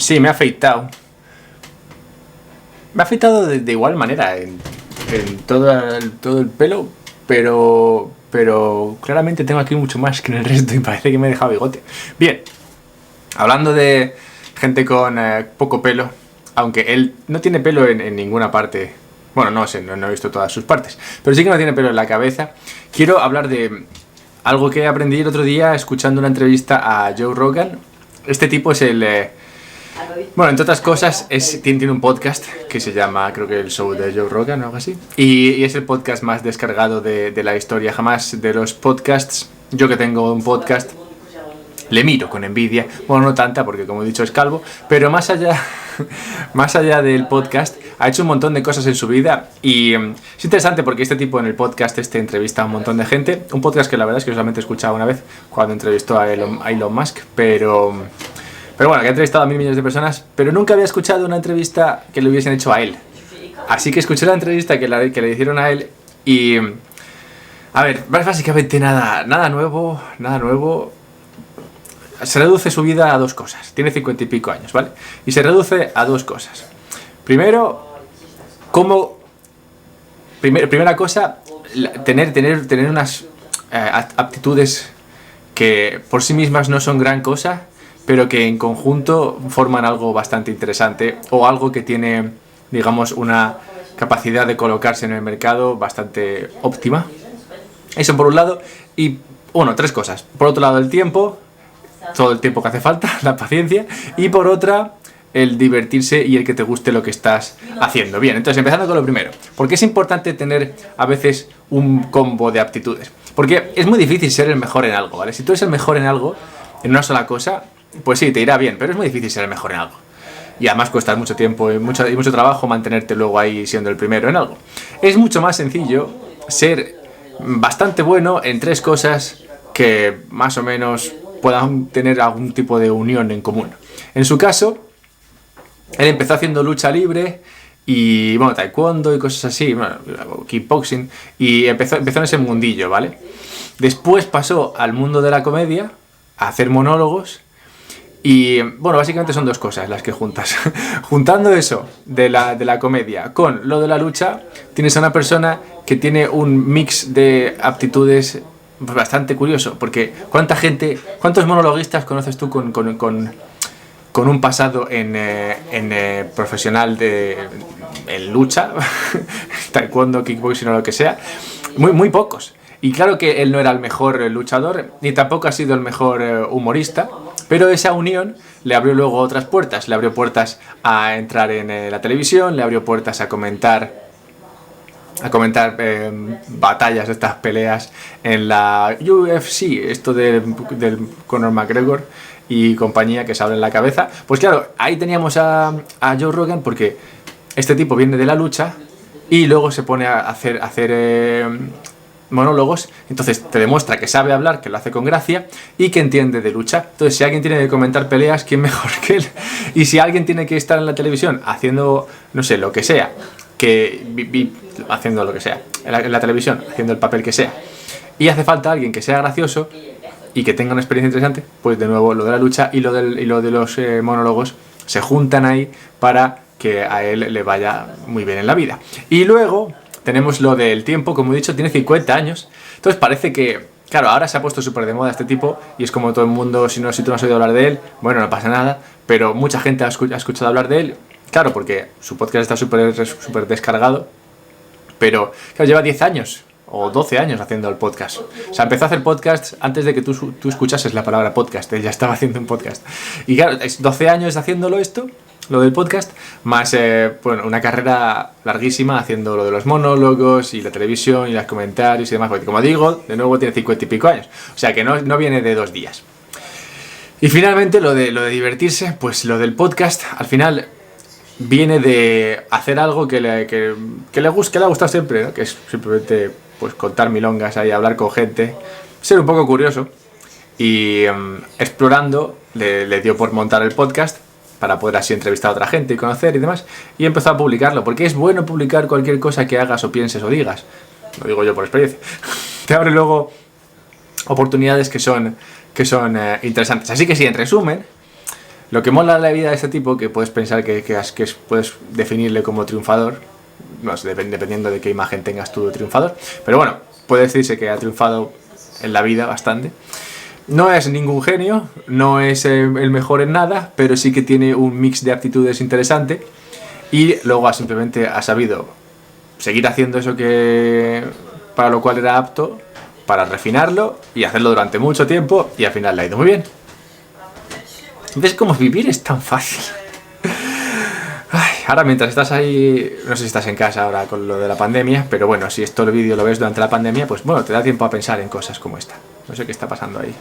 Sí, me ha afeitado. Me ha afeitado de igual manera en todo el pelo, pero claramente tengo aquí mucho más que en el resto y parece que me he dejado bigote. Bien, hablando de gente con poco pelo, aunque él no tiene pelo en ninguna parte. Bueno, no sé, no he visto todas sus partes, pero sí que no tiene pelo en la cabeza. Quiero hablar de algo que aprendí el otro día escuchando una entrevista a Joe Rogan. Este tipo es bueno, entre otras cosas, tiene un podcast que se llama, creo que el show de Joe Rogan o algo así. Y es el podcast más descargado de la historia jamás de los podcasts. Yo que tengo un podcast, le miro con envidia. Bueno, no tanta porque como he dicho es calvo, pero más allá del podcast, ha hecho un montón de cosas en su vida. Y es interesante porque este tipo en el podcast entrevista a un montón de gente. Un podcast que la verdad es que solamente he escuchado una vez cuando entrevistó a Elon Musk, pero bueno, que ha entrevistado a 1.000 millones de personas, pero nunca había escuchado una entrevista que le hubiesen hecho a él. Así que escuché la entrevista que le hicieron a él y... A ver, básicamente nada nuevo. Se reduce su vida a dos cosas. Tiene 50 y pico años, ¿vale? Y se reduce a dos cosas. Primero, primera cosa, tener unas aptitudes que por sí mismas no son gran cosa, pero que en conjunto forman algo bastante interesante o algo que tiene, digamos, una capacidad de colocarse en el mercado bastante óptima. Eso por un lado. Y, bueno, tres cosas. Por otro lado, el tiempo, todo el tiempo que hace falta, la paciencia. Y por otra, el divertirse y el que te guste lo que estás haciendo. Bien, entonces empezando con lo primero. ¿Por qué es importante tener a veces un combo de aptitudes? Porque es muy difícil ser el mejor en algo, ¿vale? Si tú eres el mejor en algo, en una sola cosa, pues sí, te irá bien, pero es muy difícil ser el mejor en algo. Y además cuesta mucho tiempo y mucho trabajo mantenerte luego ahí siendo el primero en algo. Es mucho más sencillo ser bastante bueno en tres cosas que más o menos puedan tener algún tipo de unión en común. En su caso, él empezó haciendo lucha libre y, bueno, taekwondo y cosas así, bueno, kickboxing, y empezó en ese mundillo, ¿vale? Después pasó al mundo de la comedia, a hacer monólogos. Y bueno, básicamente son dos cosas las que juntas. Juntando eso de la comedia con lo de la lucha, tienes a una persona que tiene un mix de aptitudes bastante curioso. Porque ¿cuántos monologuistas conoces tú con un pasado en profesional en lucha, taekwondo, kickboxing o lo que sea? Muy pocos. Y claro que él no era el mejor luchador, ni tampoco ha sido el mejor humorista, pero esa unión le abrió luego otras puertas. Le abrió puertas a entrar en la televisión, le abrió puertas a comentar batallas de estas peleas en la UFC, esto del Conor McGregor y compañía que se abre en la cabeza. Pues claro, ahí teníamos a Joe Rogan porque este tipo viene de la lucha y luego se pone a hacer monólogos, entonces te demuestra que sabe hablar, que lo hace con gracia y que entiende de lucha. Entonces, si alguien tiene que comentar peleas, ¿quién mejor que él? Y si alguien tiene que estar en la televisión haciendo, no sé, lo que sea, haciendo lo que sea, en la televisión, haciendo el papel que sea, y hace falta alguien que sea gracioso y que tenga una experiencia interesante, pues de nuevo lo de la lucha y lo de los monólogos se juntan ahí para que a él le vaya muy bien en la vida. Y luego tenemos lo del tiempo, como he dicho, tiene 50 años. Entonces parece que, claro, ahora se ha puesto súper de moda este tipo y es como todo el mundo, si tú no has oído hablar de él, bueno, no pasa nada, pero mucha gente ha escuchado hablar de él, claro, porque su podcast está súper descargado, pero claro, lleva 10 años o 12 años haciendo el podcast. O sea, empezó a hacer podcast antes de que tú escuchases la palabra podcast, él ya estaba haciendo un podcast. Y claro, es 12 años haciéndolo esto, lo del podcast, más bueno, una carrera larguísima haciendo lo de los monólogos y la televisión y los comentarios y demás, porque como digo, de nuevo tiene 50 y pico años, o sea que no viene de 2 días. Y finalmente lo de divertirse, pues lo del podcast al final viene de hacer algo que le ha gustado siempre, ¿no? Que es simplemente pues contar milongas ahí, hablar con gente, ser un poco curioso y explorando le dio por montar el podcast para poder así entrevistar a otra gente y conocer y demás, y empezó a publicarlo, porque es bueno publicar cualquier cosa que hagas o pienses o digas, lo digo yo por experiencia, te abre luego oportunidades que son interesantes. Así que sí, en resumen, Lo que mola la vida de este tipo, que puedes pensar puedes definirle como triunfador, no sé, dependiendo de qué imagen tengas tú de triunfador, pero bueno, puede decirse que ha triunfado en la vida bastante. No es ningún genio, no es el mejor en nada, pero sí que tiene un mix de aptitudes interesante y luego simplemente ha sabido seguir haciendo eso para lo cual era apto, para refinarlo y hacerlo durante mucho tiempo, y al final le ha ido muy bien. ¿Ves cómo vivir es tan fácil? Ay, ahora mientras estás ahí, no sé si estás en casa ahora con lo de la pandemia, pero bueno, si esto el vídeo lo ves durante la pandemia, pues bueno, te da tiempo a pensar en cosas como esta. No sé qué está pasando ahí.